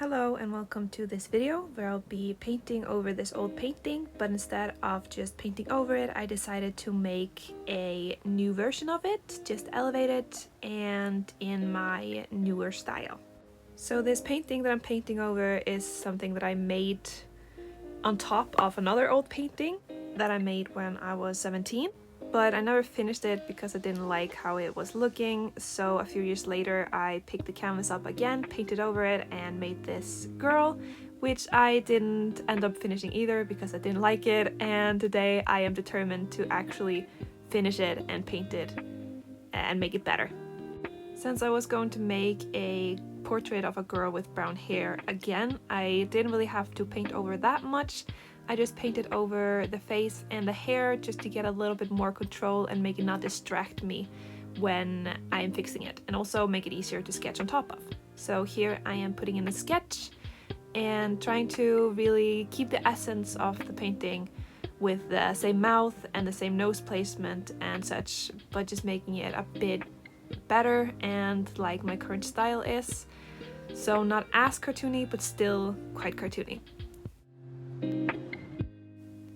Hello and welcome to this video where I'll be painting over this old painting, but instead of just painting over it, I decided to make a new version of it, just elevate it and in my newer style. So this painting that I'm painting over is something that I made on top of another old painting that I made when I was 17. But I never finished it because I didn't like how it was looking, so a few years later I picked the canvas up again, painted over it and made this girl, which I didn't end up finishing either because I didn't like it, and today I am determined to actually finish it and paint it and make it better. Since I was going to make a portrait of a girl with brown hair again, I didn't really have to paint over that much. I just painted over the face and the hair just to get a little bit more control and make it not distract me when I am fixing it, and also make it easier to sketch on top of. So here I am putting in the sketch and trying to really keep the essence of the painting with the same mouth and the same nose placement and such, but just making it a bit better and like my current style is. So not as cartoony, but still quite cartoony.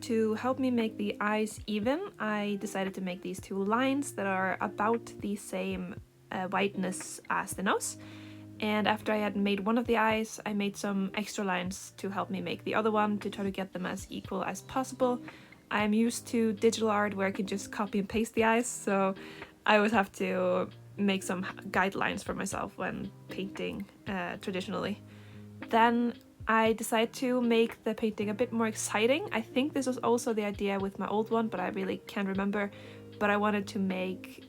To help me make the eyes even, I decided to make these two lines that are about the same whiteness as the nose. And after I had made one of the eyes, I made some extra lines to help me make the other one to try to get them as equal as possible. I'm used to digital art where I can just copy and paste the eyes, so I always have to make some guidelines for myself when painting traditionally. Then I decided to make the painting a bit more exciting. I think this was also the idea with my old one, but I really can't remember. But I wanted to make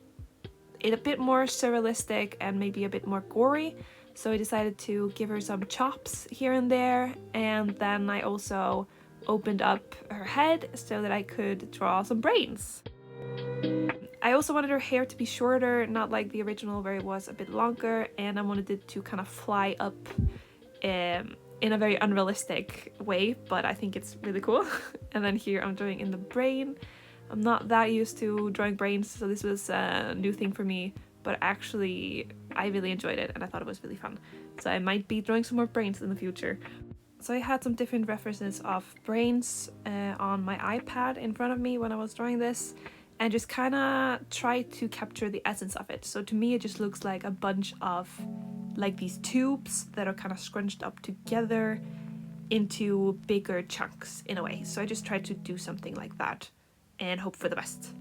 it a bit more surrealistic and maybe a bit more gory. So I decided to give her some chops here and there. And then I also opened up her head so that I could draw some brains. I also wanted her hair to be shorter, not like the original where it was a bit longer. And I wanted it to kind of fly up in a very unrealistic way, but I think it's really cool. And then here I'm drawing in the brain. I'm not that used to drawing brains, so this was a new thing for me, but actually I really enjoyed it and I thought it was really fun. So I might be drawing some more brains in the future. So I had some different references of brains on my iPad in front of me when I was drawing this, and just kind of tried to capture the essence of it. So to me it just looks like a bunch of like these tubes that are kind of scrunched up together into bigger chunks in a way. So I just tried to do something like that and hope for the best.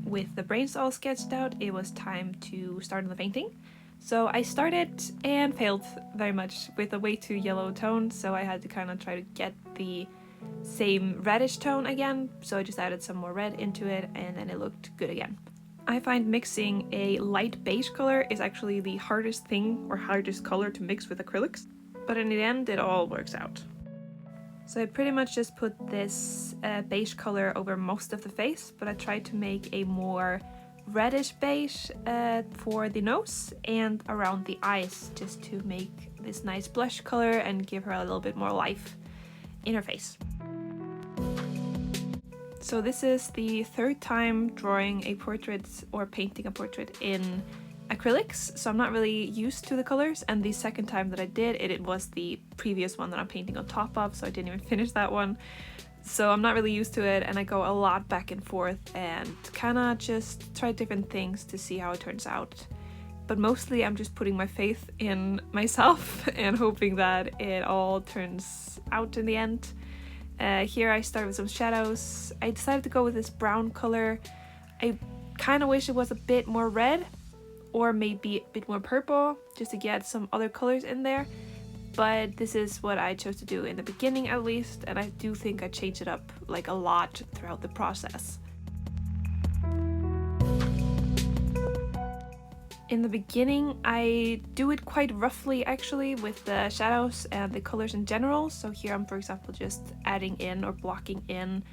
With the brains all sketched out, it was time to start on the painting. So I started and failed very much with a way too yellow tone, so I had to kind of try to get the same reddish tone again, so I just added some more red into it and then it looked good again. I find mixing a light beige color is actually the hardest thing or hardest color to mix with acrylics, but in the end it all works out. So I pretty much just put this beige color over most of the face, but I tried to make a more reddish beige for the nose and around the eyes, just to make this nice blush color and give her a little bit more life in her face. So this is the third time drawing a portrait or painting a portrait in acrylics, so I'm not really used to the colors, and the second time that I did it, it was the previous one that I'm painting on top of, so I didn't even finish that one. So I'm not really used to it, and I go a lot back and forth and kind of just try different things to see how it turns out. But mostly I'm just putting my faith in myself and hoping that it all turns out in the end. Here I start with some shadows. I decided to go with this brown color. I kind of wish it was a bit more red or maybe a bit more purple just to get some other colors in there. But this is what I chose to do in the beginning at least, and I do think I changed it up like a lot throughout the process. In the beginning, I do it quite roughly actually with the shadows and the colors in general. So here I'm, for example, just adding in or blocking in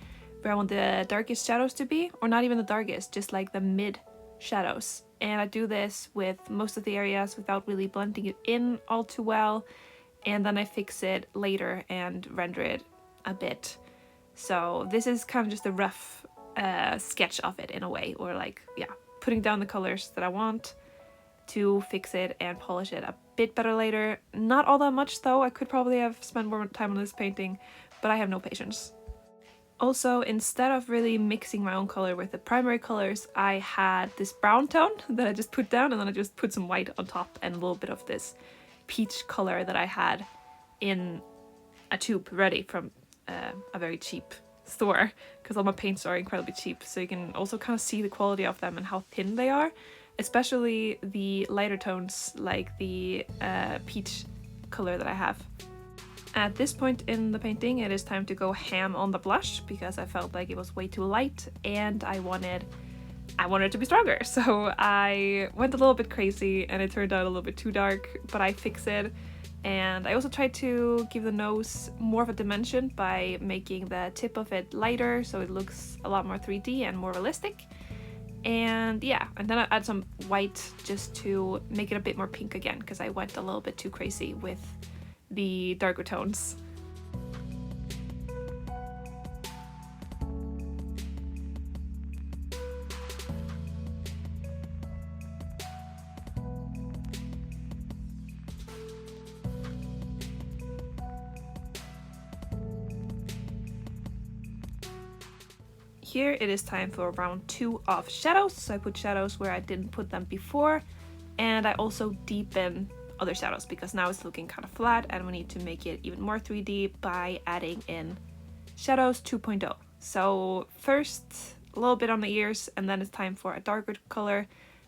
where I want the darkest shadows to be, or not even the darkest, just like the mid shadows. And I do this with most of the areas without really blending it in all too well. And then I fix it later and render it a bit. So this is kind of just a rough sketch of it in a way, or like, yeah, putting down the colors that I want to fix it and polish it a bit better later. Not all that much though, I could probably have spent more time on this painting, but I have no patience. Also, instead of really mixing my own color with the primary colors, I had this brown tone that I just put down, and then I just put some white on top and a little bit of this peach color that I had in a tube ready from a very cheap store, because all my paints are incredibly cheap, so you can also kind of see the quality of them and how thin they are, especially the lighter tones like the peach color that I have. At this point in the painting, it is time to go ham on the blush, because I felt like it was way too light and I wanted it to be stronger. So I went a little bit crazy and it turned out a little bit too dark, but I fixed it. And I also tried to give the nose more of a dimension by making the tip of it lighter, so it looks a lot more 3D and more realistic. And yeah, and then I add some white just to make it a bit more pink again, because I went a little bit too crazy with the darker tones. Here it is time for round 2 of shadows. So I put shadows where I didn't put them before, and I also deepen other shadows because now it's looking kind of flat and we need to make it even more 3D by adding in shadows 2.0. So first a little bit on the ears, and then it's time for a darker color.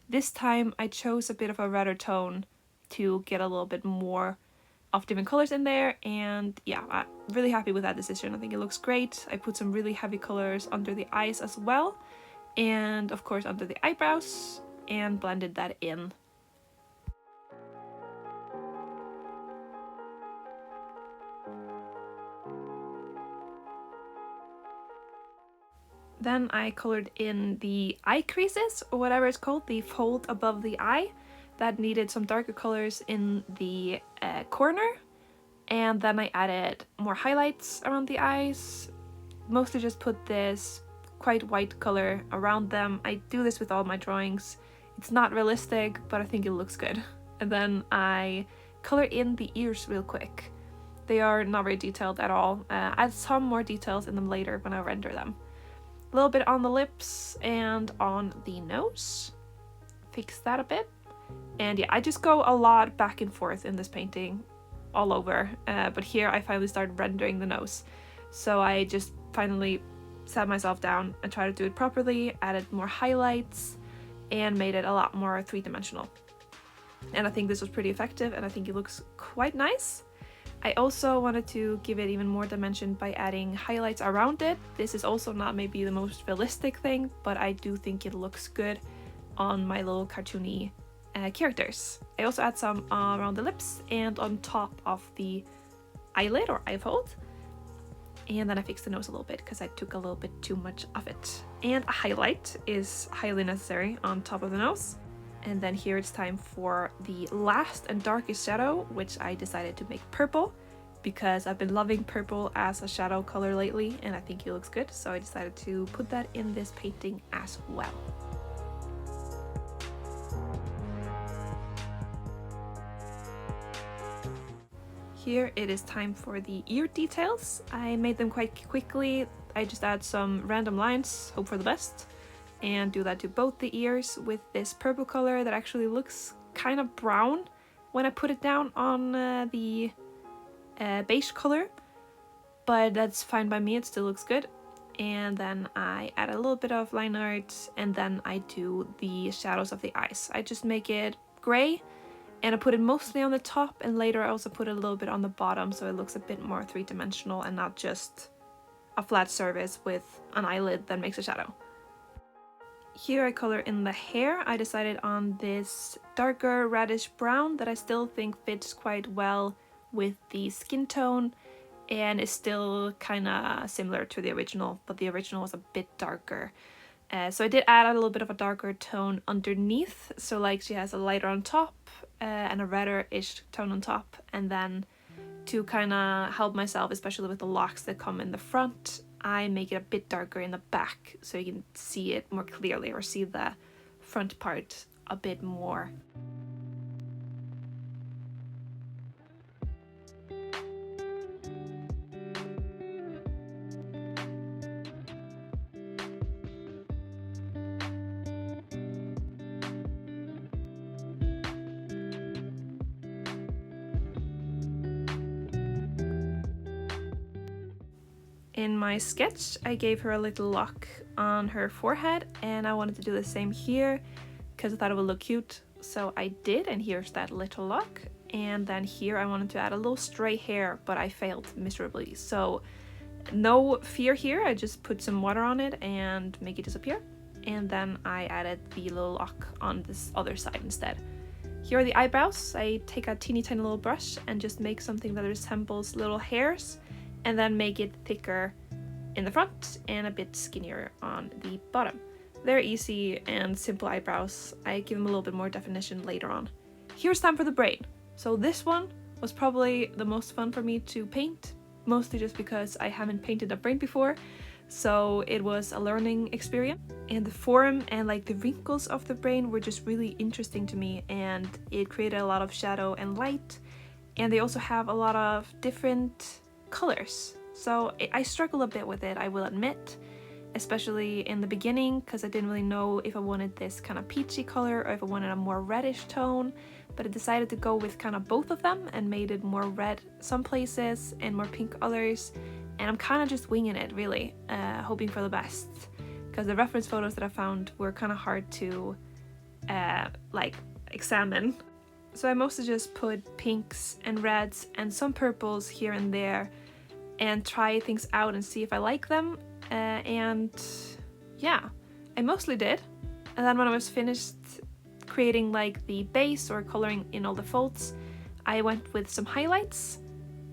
This time I chose a bit of a redder tone to get a little bit more of different colors in there, and yeah, I'm really happy with that decision. I think it looks great. I put some really heavy colors under the eyes as well, and of course under the eyebrows, and blended that in. Then I colored in the eye creases, or whatever it's called, the fold above the eye. That needed some darker colors in the corner. And then I added more highlights around the eyes. Mostly just put this quite white color around them. I do this with all my drawings. It's not realistic, but I think it looks good. And then I color in the ears real quick. They are not very detailed at all. Add some more details in them later when I render them. A little bit on the lips and on the nose. Fix that a bit. And yeah, I just go a lot back and forth in this painting, all over. But here I finally started rendering the nose. So I just finally sat myself down and tried to do it properly, added more highlights, and made it a lot more three-dimensional. And I think this was pretty effective, and I think it looks quite nice. I also wanted to give it even more dimension by adding highlights around it. This is also not maybe the most realistic thing, but I do think it looks good on my little cartoony characters. I also add some around the lips and on top of the eyelid or eye fold. And then I fixed the nose a little bit because I took a little bit too much of it. And a highlight is highly necessary on top of the nose. And then here it's time for the last and darkest shadow, which I decided to make purple because I've been loving purple as a shadow color lately and I think it looks good. So I decided to put that in this painting as well. Here it is time for the ear details. I made them quite quickly. I just add some random lines, hope for the best, and do that to both the ears with this purple color that actually looks kind of brown when I put it down on the beige color, but that's fine by me, it still looks good. And then I add a little bit of line art, and then I do the shadows of the eyes. I just make it gray, and I put it mostly on the top, and later I also put a little bit on the bottom so it looks a bit more three-dimensional and not just a flat surface with an eyelid that makes a shadow. Here I color in the hair. I decided on this darker reddish brown that I still think fits quite well with the skin tone and is still kind of similar to the original, but the original was a bit darker. So I did add a little bit of a darker tone underneath, so like she has a lighter on top and a redder-ish tone on top, and then to kind of help myself, especially with the locks that come in the front, I make it a bit darker in the back so you can see it more clearly, or see the front part a bit more. In my sketch, I gave her a little lock on her forehead, and I wanted to do the same here because I thought it would look cute. So I did, and here's that little lock. And then here I wanted to add a little stray hair, but I failed miserably. So no fear here, I just put some water on it and make it disappear. And then I added the little lock on this other side instead. Here are the eyebrows. I take a teeny tiny little brush and just make something that resembles little hairs, and then make it thicker in the front and a bit skinnier on the bottom. They're easy and simple eyebrows. I give them a little bit more definition later on. Here's time for the brain. So this one was probably the most fun for me to paint, mostly just because I haven't painted a brain before, so it was a learning experience. And the form and like the wrinkles of the brain were just really interesting to me, and it created a lot of shadow and light, and they also have a lot of different colors. So I struggled a bit with it, I will admit, especially in the beginning, because I didn't really know if I wanted this kind of peachy color or if I wanted a more reddish tone, but I decided to go with kind of both of them and made it more red some places and more pink others, and I'm kind of just winging it really, hoping for the best, because the reference photos that I found were kind of hard to like examine. So I mostly just put pinks and reds and some purples here and there and try things out and see if I like them. And yeah, I mostly did. And then when I was finished creating like the base or coloring in all the folds, I went with some highlights.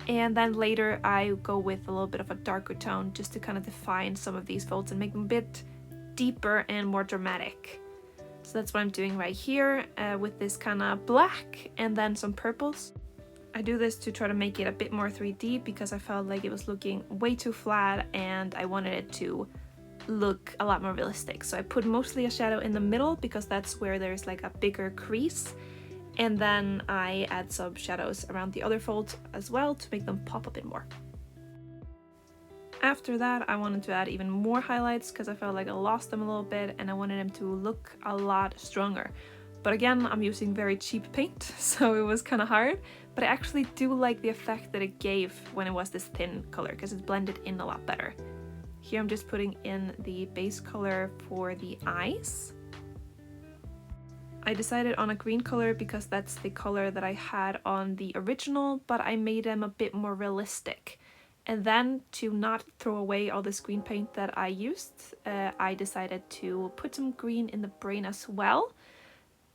And then later I go with a little bit of a darker tone just to kind of define some of these folds and make them a bit deeper and more dramatic. So that's what I'm doing right here with this kind of black and then some purples. I do this to try to make it a bit more 3D because I felt like it was looking way too flat and I wanted it to look a lot more realistic. So I put mostly a shadow in the middle because that's where there's like a bigger crease. And then I add some shadows around the other folds as well to make them pop a bit more. After that, I wanted to add even more highlights because I felt like I lost them a little bit and I wanted them to look a lot stronger. But again, I'm using very cheap paint, so it was kind of hard. But I actually do like the effect that it gave when it was this thin color because it blended in a lot better. Here I'm just putting in the base color for the eyes. I decided on a green color because that's the color that I had on the original, but I made them a bit more realistic. And then to not throw away all this green paint that I used, I decided to put some green in the brain as well.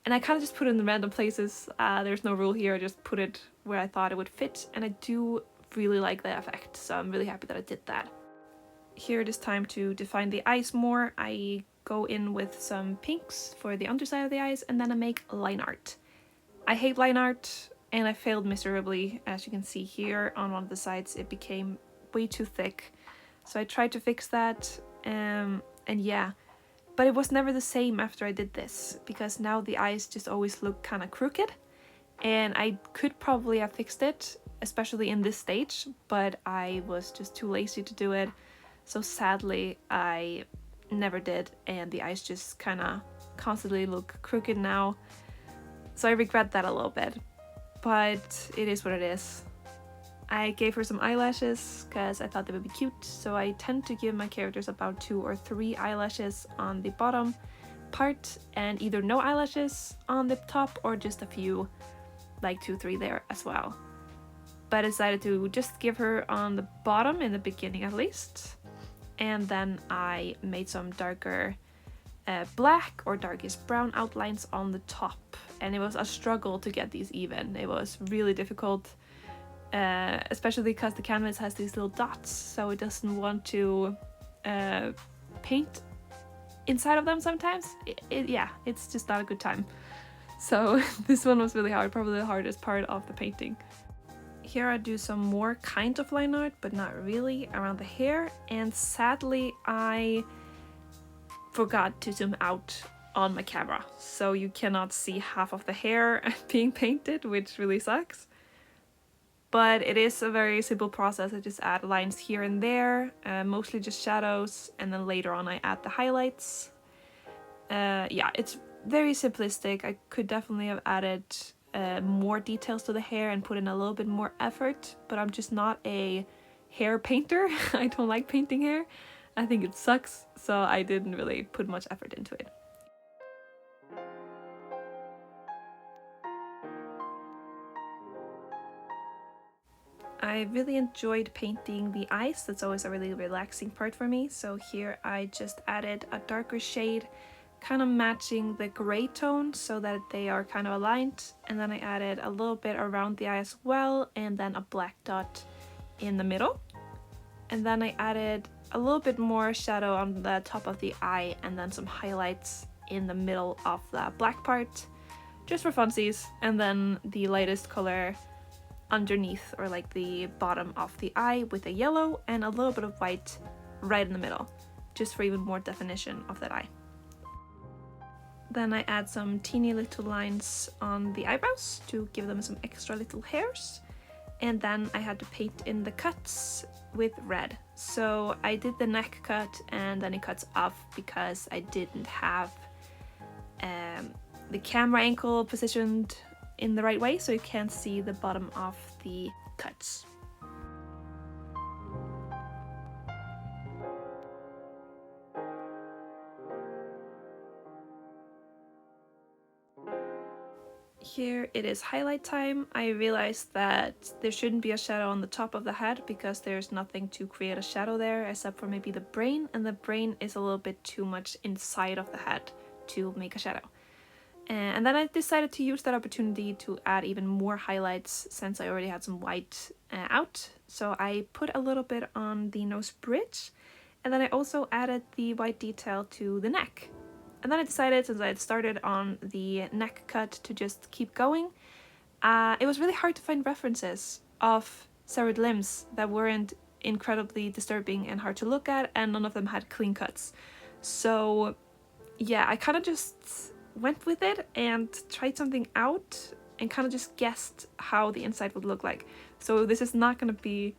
And I kind of just put it in random places. There's no rule here, I just put it where I thought it would fit. And I do really like the effect, so I'm really happy that I did that. Here it is time to define the eyes more. I go in with some pinks for the underside of the eyes, and then I make line art. I hate line art. And I failed miserably. As you can see here on one of the sides, it became way too thick. So I tried to fix that, and yeah. But it was never the same after I did this, because now the eyes just always look kind of crooked. And I could probably have fixed it, especially in this stage, but I was just too lazy to do it. So sadly, I never did, and the eyes just kind of constantly look crooked now. So I regret that a little bit. But it is what it is. I gave her some eyelashes because I thought they would be cute, so I tend to give my characters about 2 or 3 eyelashes on the bottom part and either no eyelashes on the top or just a few, like 2, 3 there as well. But I decided to just give her on the bottom in the beginning at least, and then I made some darker black or darkest brown outlines on the top, and it was a struggle to get these even. It was really difficult, especially because the canvas has these little dots, so it doesn't want to paint inside of them sometimes. Yeah, it's just not a good time. So this one was really hard, probably the hardest part of the painting. Here I do some more kind of line art, but not really, around the hair, and sadly I forgot to zoom out on my camera, so you cannot see half of the hair being painted, which really sucks. But it is a very simple process. I just add lines here and there, mostly just shadows, and then later on I add the highlights. Yeah, it's very simplistic. I could definitely have added more details to the hair and put in a little bit more effort, but I'm just not a hair painter. I don't like painting hair. I think it sucks, so I didn't really put much effort into it. I really enjoyed painting the eyes. That's always a really relaxing part for me. So here I just added a darker shade, kind of matching the gray tone so that they are kind of aligned. And then I added a little bit around the eye as well, and then a black dot in the middle. And then I added a little bit more shadow on the top of the eye, and then some highlights in the middle of the black part, just for funsies. And then the lightest color underneath, or like the bottom of the eye, with a yellow and a little bit of white right in the middle, just for even more definition of that eye. Then I add some teeny little lines on the eyebrows to give them some extra little hairs. And then I had to paint in the cuts with red. So I did the neck cut and then it cuts off because I didn't have the camera angle positioned in the right way, so you can't see the bottom of the cuts. Here it is highlight time. I realized that there shouldn't be a shadow on the top of the head because there's nothing to create a shadow there except for maybe the brain, and the brain is a little bit too much inside of the head to make a shadow. And then I decided to use that opportunity to add even more highlights since I already had some white out. So I put a little bit on the nose bridge, and then I also added the white detail to the neck. And then I decided, since I had started on the neck cut, to just keep going. It was really hard to find references of severed limbs that weren't incredibly disturbing and hard to look at, and none of them had clean cuts. So yeah, I kind of just went with it and tried something out and kind of just guessed how the inside would look like. So this is not going to be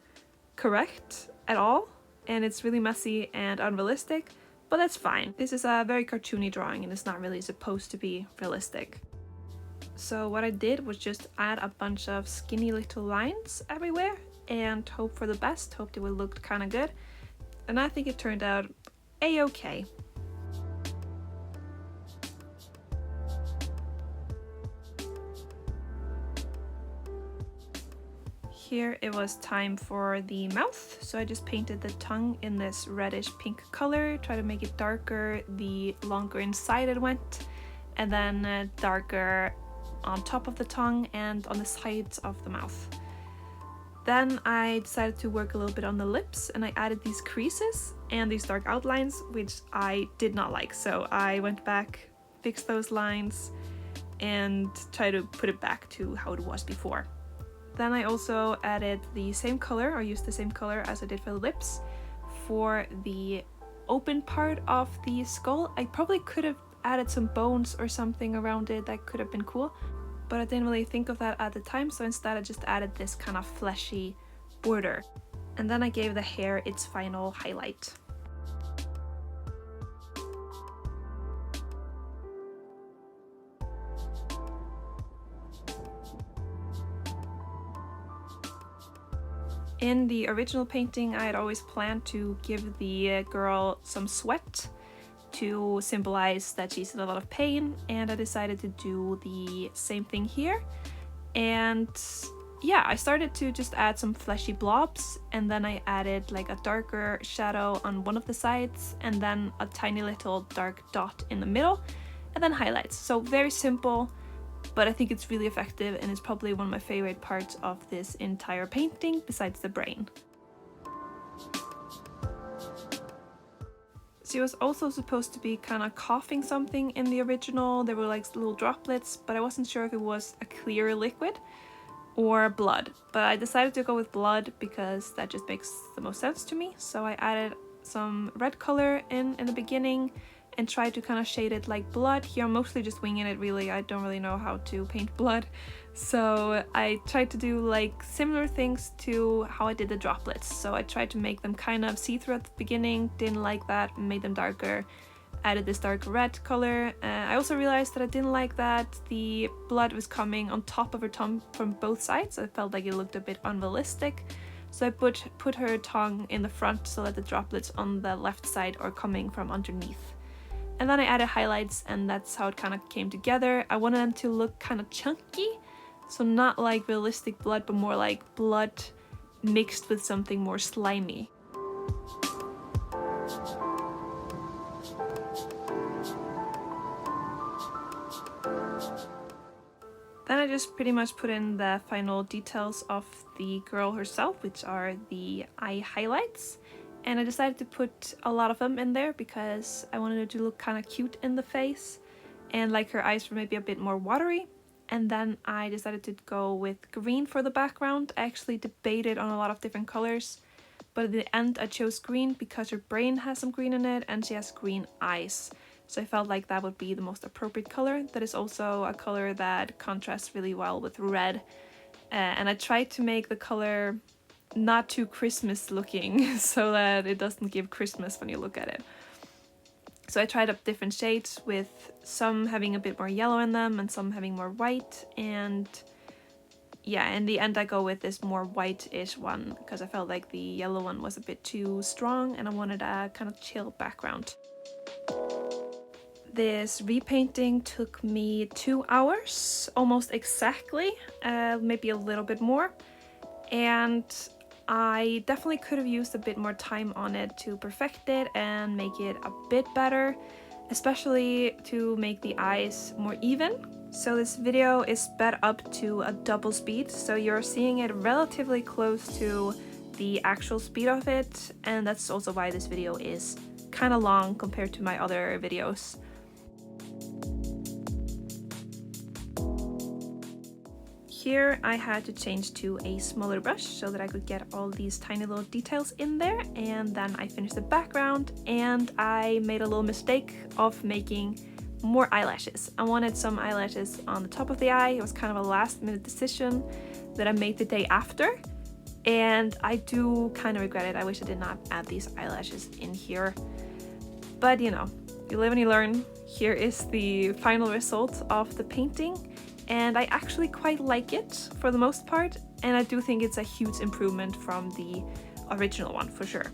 correct at all, and it's really messy and unrealistic, but that's fine. This is a very cartoony drawing and it's not really supposed to be realistic. So what I did was just add a bunch of skinny little lines everywhere and hope for the best, hoped it would look kind of good, and I think it turned out a-okay. Here it was time for the mouth, so I just painted the tongue in this reddish pink color, try to make it darker the longer inside it went, and then darker on top of the tongue and on the sides of the mouth. Then I decided to work a little bit on the lips, and I added these creases and these dark outlines, which I did not like, so I went back, fixed those lines, and tried to put it back to how it was before. Then I also added the same color, or used the same color as I did for the lips, for the open part of the skull. I probably could have added some bones or something around it that could have been cool, but I didn't really think of that at the time, so instead I just added this kind of fleshy border. And then I gave the hair its final highlight. In the original painting, I had always planned to give the girl some sweat to symbolize that she's in a lot of pain, and I decided to do the same thing here. And yeah, I started to just add some fleshy blobs, and then I added like a darker shadow on one of the sides, and then a tiny little dark dot in the middle, and then highlights. So very simple, but I think it's really effective, and it's probably one of my favorite parts of this entire painting, besides the brain. She was also supposed to be kind of coughing something in the original. There were like little droplets, but I wasn't sure if it was a clear liquid. or blood, but I decided to go with blood because that just makes the most sense to me. So I added some red color in the beginning and tried to kind of shade it like blood. Here I'm mostly just winging it really, I don't really know how to paint blood. So I tried to do like similar things to how I did the droplets. So I tried to make them kind of see-through at the beginning, didn't like that, made them darker, added this dark red color. I also realized that I didn't like that the blood was coming on top of her tongue from both sides. I felt like it looked a bit unrealistic. So I put her tongue in the front so that the droplets on the left side are coming from underneath. And then I added highlights, and that's how it kind of came together. I wanted them to look kind of chunky, so not like realistic blood, but more like blood mixed with something more slimy. Then I just pretty much put in the final details of the girl herself, which are the eye highlights. And I decided to put a lot of them in there because I wanted her to look kind of cute in the face and like her eyes were maybe a bit more watery. And then I decided to go with green for the background. I actually debated on a lot of different colors, but at the end I chose green because her brain has some green in it and she has green eyes. So I felt like that would be the most appropriate color. That is also a color that contrasts really well with red. And I tried to make the color not too Christmas looking so that it doesn't give Christmas when you look at it. So I tried up different shades, with some having a bit more yellow in them and some having more white, and yeah, in the end I go with this more white-ish one because I felt like the yellow one was a bit too strong and I wanted a kind of chill background. This repainting took me 2 hours, almost exactly, maybe a little bit more, and I definitely could have used a bit more time on it to perfect it and make it a bit better, especially to make the eyes more even. So this video is sped up to a double speed, so you're seeing it relatively close to the actual speed of it, and that's also why this video is kind of long compared to my other videos. Here I had to change to a smaller brush so that I could get all these tiny little details in there, and then I finished the background and I made a little mistake of making more eyelashes. I wanted some eyelashes on the top of the eye. It was kind of a last minute decision that I made the day after, and I do kind of regret it. I wish I did not add these eyelashes in here, but you know, you live and you learn. Here is the final result of the painting. And I actually quite like it for the most part, and I do think it's a huge improvement from the original one for sure.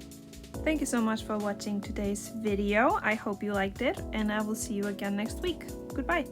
Thank you so much for watching today's video. I hope you liked it, and I will see you again next week. Goodbye!